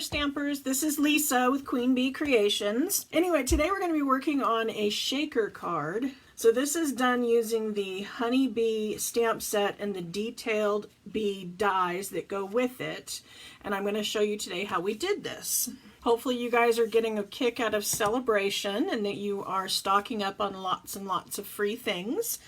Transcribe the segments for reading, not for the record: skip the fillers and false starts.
Stampers. This is Lisa with Queen Bee Creations. Anyway, today we're going to be working on a shaker card. So this is done using the Honey Bee stamp set and the detailed bee dies that go with it. And I'm going to show you today how we did this. Hopefully you guys are getting a kick out of celebration and that you are stocking up on lots and lots of free things.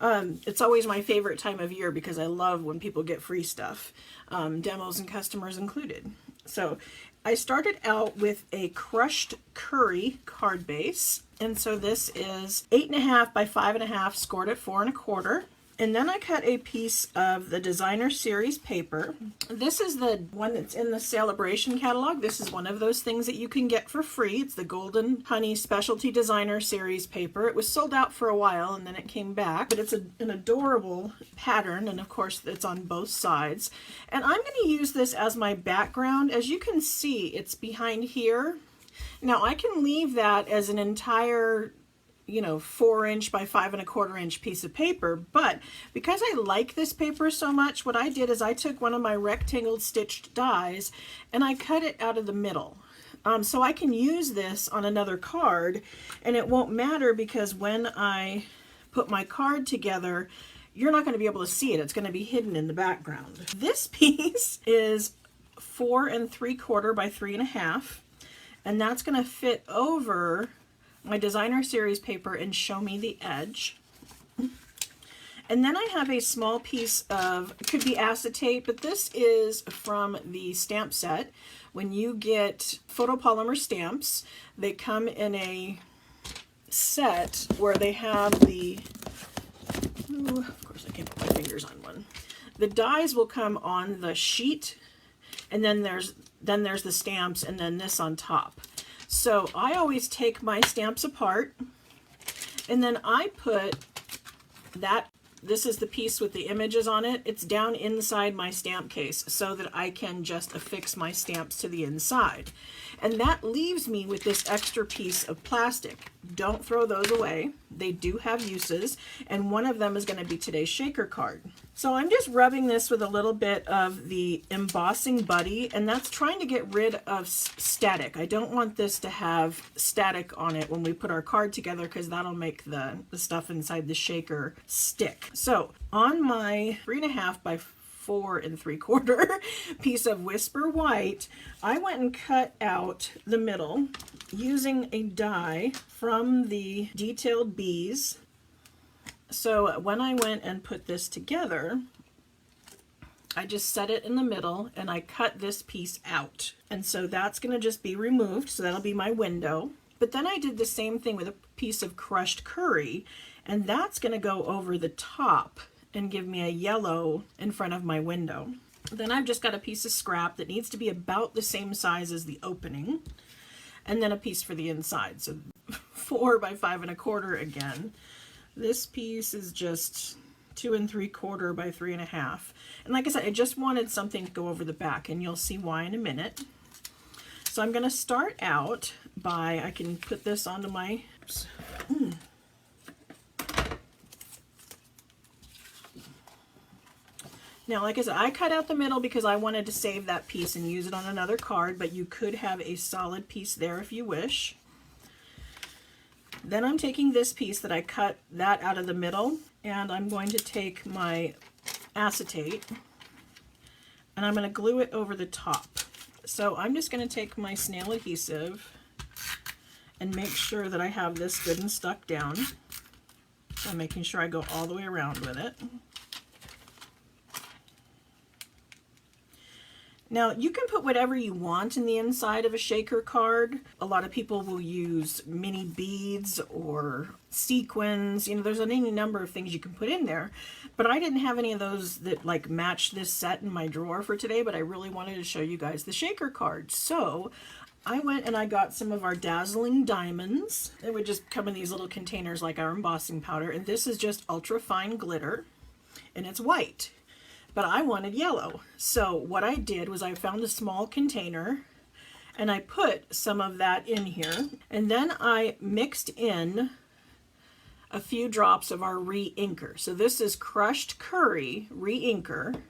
It's always my favorite time of year because I love when people get free stuff, demos and customers included. So I started out with a crushed curry card base, and so this is 8.5 by 5.5, scored at 4 1/4. And then I cut a piece of the designer series paper. This is the one that's in the Celebration catalog. This is one of those things that you can get for free. It's the Golden Honey Specialty Designer Series paper. It was sold out for a while and then it came back, but it's an adorable pattern, and of course it's on both sides. And I'm going to use this as my background. As you can see, it's behind here. Now I can leave that as an entire 4" by 5 1/4" piece of paper, but because I like this paper so much, what I did is I took one of my rectangle stitched dies and I cut it out of the middle. So I can use this on another card and it won't matter, because when I put my card together, you're not going to be able to see it. It's going to be hidden in the background. This piece is 4 3/4 by 3 1/2, and that's going to fit over my designer series paper and show me the edge. And then I have a small piece of, it could be acetate, but this is from the stamp set. When you get photopolymer stamps, they come in a set where they have the, of course I can't put my fingers on one. The dies will come on the sheet, and then there's the stamps, and then this on top. So I always take my stamps apart, and then I put that, this is the piece with the images on it, it's down inside my stamp case so that I can just affix my stamps to the inside. And that leaves me with this extra piece of plastic. Don't throw those away. They do have uses, and one of them is going to be today's shaker card. So I'm just rubbing this with a little bit of the embossing buddy, and that's trying to get rid of static. I don't want this to have static on it when we put our card together, because that'll make the stuff inside the shaker stick. So on my 3 1/2 by 4 3/4 piece of Whisper White, I went and cut out the middle using a die from the Detailed Bees. So when I went and put this together, I just set it in the middle and I cut this piece out. And so that's going to just be removed, so that'll be my window. But then I did the same thing with a piece of crushed curry, and that's going to go over the top and give me a yellow in front of my window. Then I've just got a piece of scrap that needs to be about the same size as the opening, and then a piece for the inside. So 4 by 5 1/4 again. This piece is just 2 3/4 by 3 1/2. And like I said, I just wanted something to go over the back, and you'll see why in a minute. So I'm going to start out by, I can put this onto my, Now, like I said, I cut out the middle because I wanted to save that piece and use it on another card, but you could have a solid piece there if you wish. Then I'm taking this piece that I cut that out of the middle, and I'm going to take my acetate and I'm going to glue it over the top. So I'm just going to take my snail adhesive and make sure that I have this good and stuck down. So I'm making sure I go all the way around with it. Now, you can put whatever you want in the inside of a shaker card. A lot of people will use mini beads or sequins. There's any number of things you can put in there. But I didn't have any of those that like match this set in my drawer for today, but I really wanted to show you guys the shaker card. So I went and I got some of our Dazzling Diamonds. It would just come in these little containers like our embossing powder. And this is just ultra fine glitter, and it's white. But I wanted yellow. So what I did was I found a small container and I put some of that in here. And then I mixed in a few drops of our re-inker. So this is crushed curry re-inker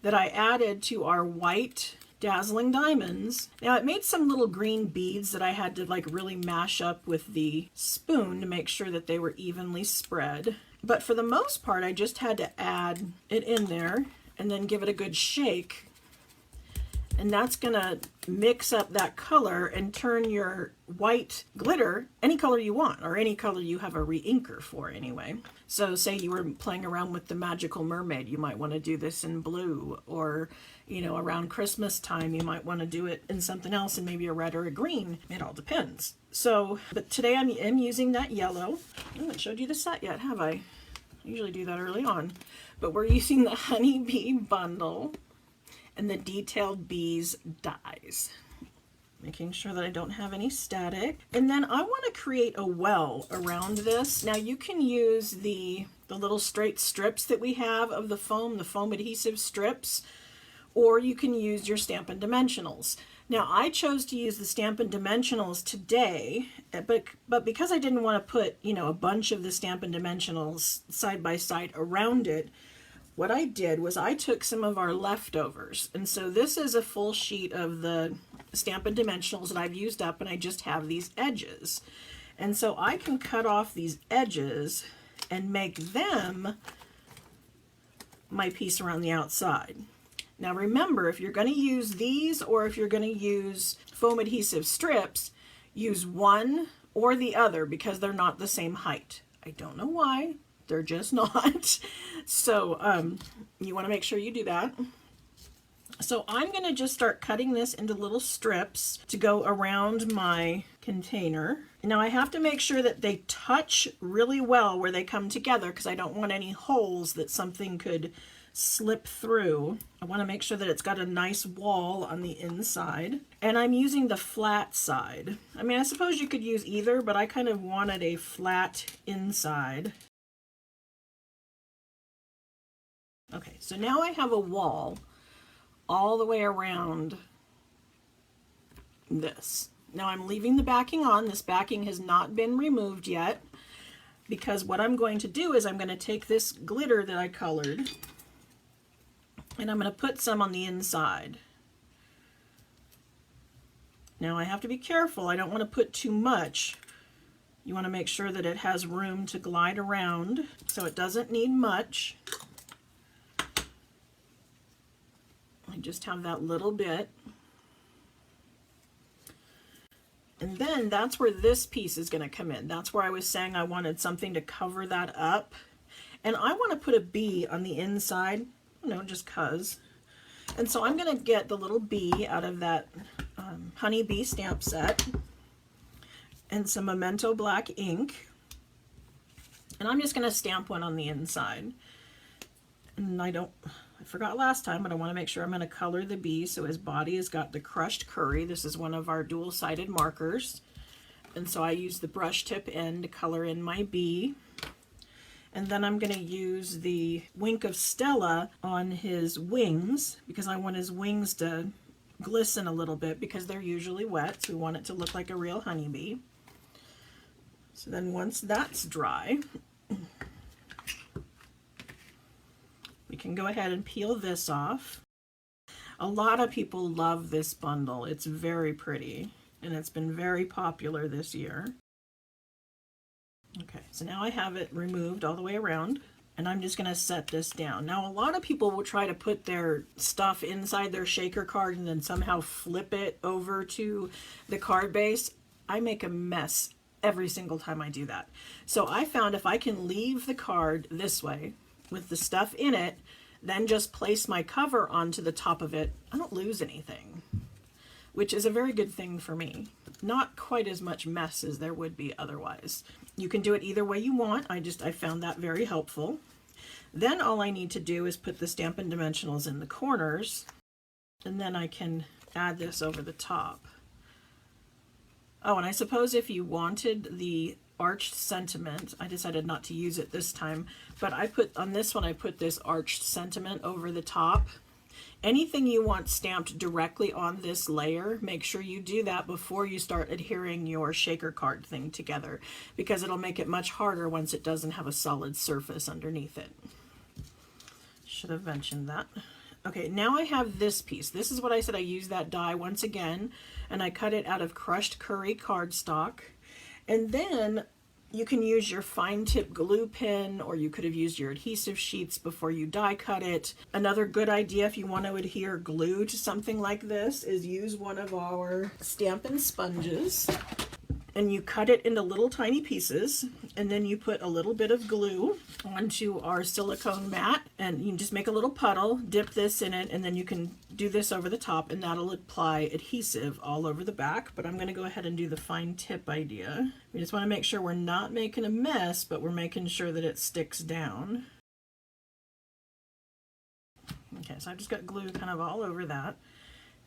that I added to our white Dazzling Diamonds. Now it made some little green beads that I had to like really mash up with the spoon to make sure that they were evenly spread. But for the most part, I just had to add it in there and then give it a good shake. And that's gonna mix up that color and turn your white glitter any color you want, or any color you have a re-inker for anyway. So say you were playing around with the Magical Mermaid, you might want to do this in blue, or you know, around Christmas time you might want to do it in something else, and maybe a red or a green. It all depends. So, but today I'm using that yellow. I haven't showed you the set yet, have I? I usually do that early on. But we're using the Honeybee bundle and the Detailed Bees dies. Making sure that I don't have any static. And then I want to create a well around this. Now you can use the little straight strips that we have of the foam adhesive strips, or you can use your Stampin' Dimensionals. Now I chose to use the Stampin' Dimensionals today, but because I didn't want to put, you know, a bunch of the Stampin' Dimensionals side by side around it, what I did was I took some of our leftovers. And so this is a full sheet of the Stampin' Dimensionals that I've used up, and I just have these edges. And so I can cut off these edges and make them my piece around the outside. Now remember, if you're going to use these, or if you're going to use foam adhesive strips, use one or the other, because they're not the same height. I don't know why. They're just not. So you want to make sure you do that. So I'm going to just start cutting this into little strips to go around my container. Now I have to make sure that they touch really well where they come together, because I don't want any holes that something could slip through. I want to make sure that it's got a nice wall on the inside. And I'm using the flat side. I mean, I suppose you could use either, but I kind of wanted a flat inside. Okay, so now I have a wall all the way around this. Now I'm leaving the backing on. This backing has not been removed yet, because what I'm going to do is I'm going to take this glitter that I colored and I'm going to put some on the inside. Now I have to be careful. I don't want to put too much. You want to make sure that it has room to glide around, so it doesn't need much. I just have that little bit. And then that's where this piece is going to come in. That's where I was saying I wanted something to cover that up. And I want to put a bee on the inside, you know, just cuz. And so I'm going to get the little bee out of that Honeybee stamp set and some Memento black ink. And I'm just going to stamp one on the inside. And I forgot last time, but I want to make sure I'm going to color the bee. So his body has got the crushed curry. This is one of our dual-sided markers. And so I use the brush tip end to color in my bee. And then I'm going to use the Wink of Stella on his wings, because I want his wings to glisten a little bit, because they're usually wet. So we want it to look like a real honeybee. So then once that's dry, we can go ahead and peel this off. A lot of people love this bundle. It's very pretty, and it's been very popular this year. Okay, so now I have it removed all the way around, and I'm just going to set this down. Now, a lot of people will try to put their stuff inside their shaker card and then somehow flip it over to the card base. I make a mess every single time I do that. So I found if I can leave the card this way with the stuff in it, then just place my cover onto the top of it, I don't lose anything, which is a very good thing for me. Not quite as much mess as there would be otherwise. You can do it either way you want. I found that very helpful. Then all I need to do is put the Stampin' Dimensionals in the corners, and then I can add this over the top. Oh, and I suppose if you wanted the arched sentiment, I decided not to use it this time, but I put on this one, I put this arched sentiment over the top. Anything you want stamped directly on this layer, make sure you do that before you start adhering your shaker card thing together, because it'll make it much harder once it doesn't have a solid surface underneath it. Should have mentioned that. Okay, now I have this piece. This is what I said I used that die once again, and I cut it out of crushed curry cardstock. And then you can use your fine tip glue pen, or you could have used your adhesive sheets before you die cut it. Another good idea if you want to adhere glue to something like this is use one of our Stampin' sponges, and you cut it into little tiny pieces, and then you put a little bit of glue onto our silicone mat, and you can just make a little puddle, dip this in it, and then you can do this over the top, and that'll apply adhesive all over the back. But I'm going to go ahead and do the fine tip idea. We just want to make sure we're not making a mess, but we're making sure that it sticks down. Okay, so I've just got glue kind of all over that,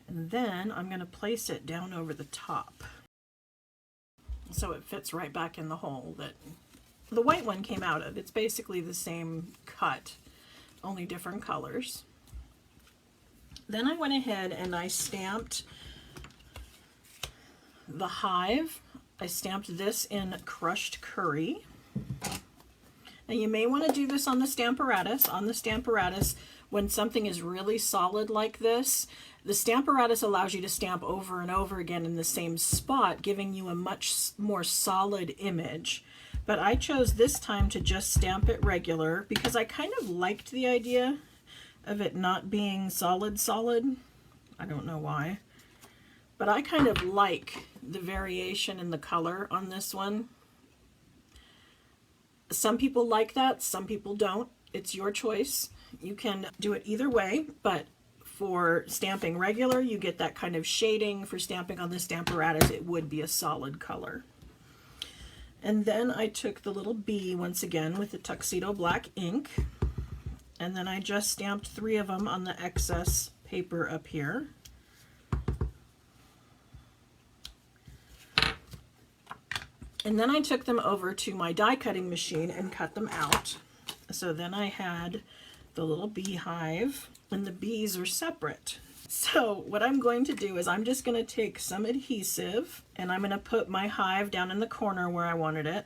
and then I'm going to place it down over the top, so it fits right back in the hole that the white one came out of. It's basically the same cut, only different colors. Then I went ahead and I stamped the hive. I stamped this in crushed curry. Now you may want to do this on the Stamparatus. On the Stamparatus, when something is really solid like this, the Stamparatus allows you to stamp over and over again in the same spot, giving you a much more solid image. But I chose this time to just stamp it regular because I kind of liked the idea of it not being solid. I don't know why. But I kind of like the variation in the color on this one. Some people like that, some people don't. It's your choice. You can do it either way, but for stamping regular, you get that kind of shading. For stamping on the Stamparatus, it would be a solid color. And then I took the little bee once again with the tuxedo black ink, and then I just stamped 3 of them on the excess paper up here. And then I took them over to my die cutting machine and cut them out. So then I had the little beehive, and the bees are separate. So what I'm going to do is I'm just going to take some adhesive, and I'm going to put my hive down in the corner where I wanted it.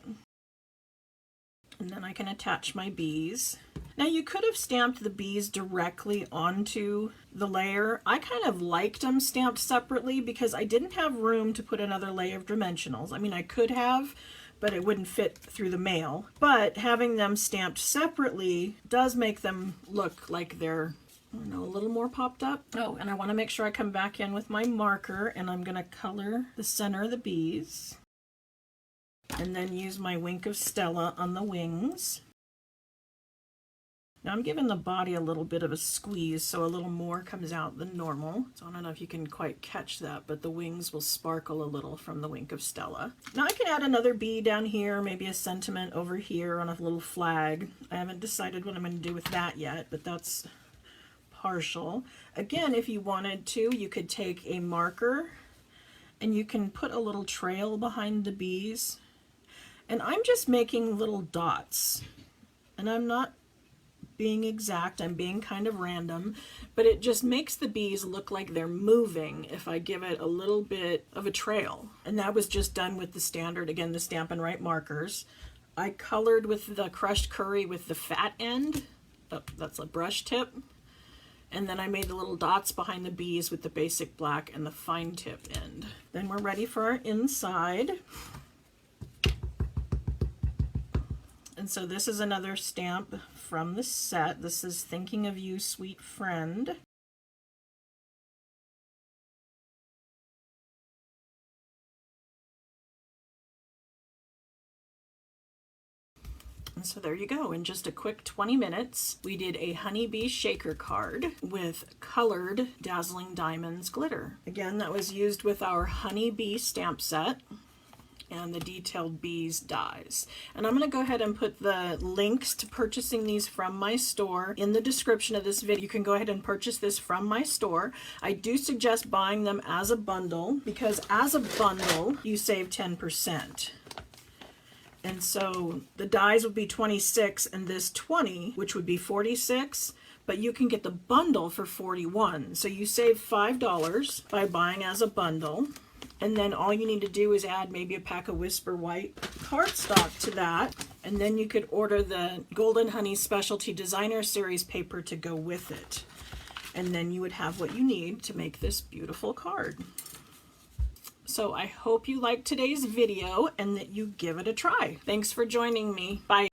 And then I can attach my bees. Now you could have stamped the bees directly onto the layer. I kind of liked them stamped separately because I didn't have room to put another layer of dimensionals. I mean, I could have, but it wouldn't fit through the mail. But having them stamped separately does make them look like they're, I don't know, a little more popped up. Oh, and I want to make sure I come back in with my marker, and I'm going to color the center of the bees. And then use my Wink of Stella on the wings. Now I'm giving the body a little bit of a squeeze so a little more comes out than normal. So I don't know if you can quite catch that, but the wings will sparkle a little from the Wink of Stella. Now I can add another bee down here, maybe a sentiment over here on a little flag. I haven't decided what I'm going to do with that yet, but that's partial. Again, if you wanted to, you could take a marker and you can put a little trail behind the bees. And I'm just making little dots. And I'm not being exact, I'm being kind of random, but it just makes the bees look like they're moving if I give it a little bit of a trail. And that was just done with the standard, again, the Stampin' Right markers. I colored with the crushed curry with the fat end. Oh, that's a brush tip. And then I made the little dots behind the bees with the basic black and the fine tip end. Then we're ready for our inside. And so this is another stamp from the set. This is Thinking of You, Sweet Friend. And so there you go. In just a quick 20 minutes, we did a honeybee shaker card with colored Dazzling Diamonds glitter. Again, that was used with our honeybee stamp set and the detailed bees dies. And I'm going to go ahead and put the links to purchasing these from my store in the description of this video. You can go ahead and purchase this from my store. I do suggest buying them as a bundle because as a bundle you save 10%. And so the dies would be 26 and this 20, which would be 46, but you can get the bundle for 41. So you save $5 by buying as a bundle. And then all you need to do is add maybe a pack of Whisper White cardstock to that. And then you could order the Golden Honey Specialty Designer Series paper to go with it. and then you would have what you need to make this beautiful card. So I hope you liked today's video and that you give it a try. Thanks for joining me. Bye.